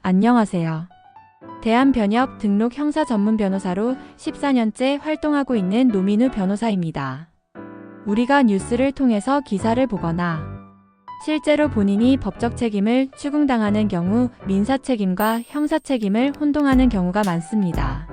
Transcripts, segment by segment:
안녕하세요. 대한변협 등록 형사 전문 변호사로 14년째 활동하고 있는 노민우 변호사입니다. 우리가 뉴스를 통해서 기사를 보거나 실제로 본인이 법적 책임을 추궁당하는 경우 민사 책임과 형사 책임을 혼동하는 경우가 많습니다.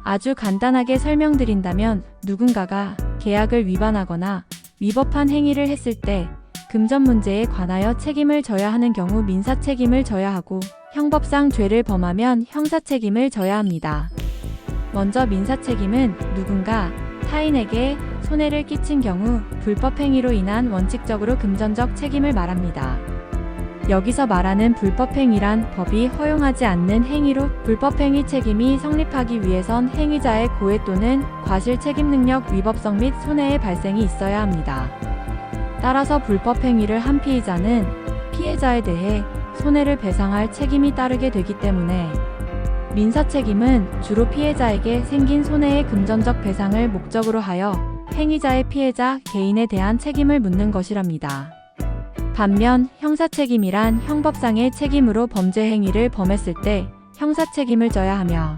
아주 간단하게 설명드린다면 누군가가 계약을 위반하거나 위법한 행위를 했을 때 금전 문제에 관하여 책임을 져야 하는 경우 민사 책임을 져야 하고 형법상 죄를 범하면 형사 책임을 져야 합니다. 먼저 민사 책임은 누군가 타인에게 손해를 끼친 경우 불법 행위로 인한 원칙적으로 금전적 책임을 말합니다. 여기서 말하는 불법 행위란 법이 허용하지 않는 행위로 불법 행위 책임이 성립하기 위해선 행위자의 고의 또는 과실 책임 능력 위법성 및 손해의 발생이 있어야 합니다. 따라서 불법 행위를 한 피의자는 피해자에 대해 손해를 배상할 책임이 따르게 되기 때문에 민사 책임은 주로 피해자에게 생긴 손해의 금전적 배상을 목적으로 하여 행위자의 피해자 개인에 대한 책임을 묻는 것이랍니다. 반면 형사 책임이란 형법상의 책임으로 범죄 행위를 범했을 때 형사 책임을 져야 하며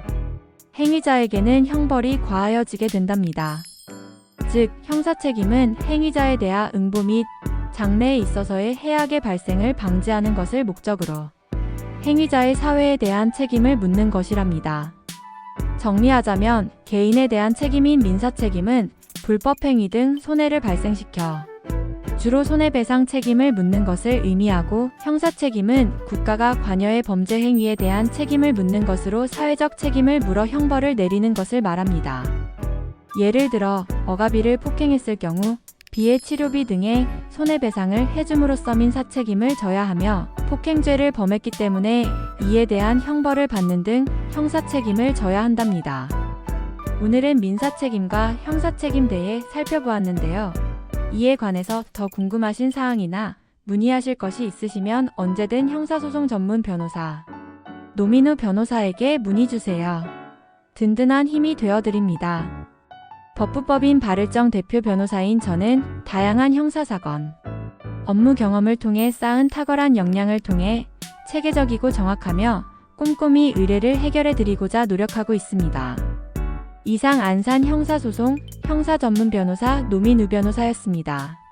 행위자에게는 형벌이 과하여지게 된답니다. 즉 형사 책임은 행위자에 대한 응보 및 장래에 있어서의 해악의 발생을 방지하는 것을 목적으로 행위자의 사회에 대한 책임을 묻는 것이랍니다. 정리하자면 개인에 대한 책임인 민사 책임은 불법 행위 등 손해를 발생시켜 주로 손해배상 책임을 묻는 것을 의미하고 형사 책임은 국가가 관여의 범죄 행위에 대한 책임을 묻는 것으로 사회적 책임을 물어 형벌을 내리는 것을 말합니다. 예를 들어 억압이를 폭행했을 경우 비해 치료비 등의 손해배상을 해줌으로써 민사 책임을 져야 하며 폭행죄를 범했기 때문에 이에 대한 형벌을 받는 등 형사 책임을 져야 한답니다. 오늘은 민사 책임과 형사 책임 대해 살펴보았는데요. 이에 관해서 더 궁금하신 사항이나 문의하실 것이 있으시면 언제든 형사소송 전문 변호사 노민우 변호사에게 문의주세요. 든든한 힘이 되어드립니다. 법부법인 발을정 대표 변호사인 저는 다양한 형사사건, 업무 경험을 통해 쌓은 탁월한 역량을 통해 체계적이고 정확하며 꼼꼼히 의뢰를 해결해드리고자 노력하고 있습니다. 이상 안산 형사소송 형사전문 변호사 노민우 변호사였습니다.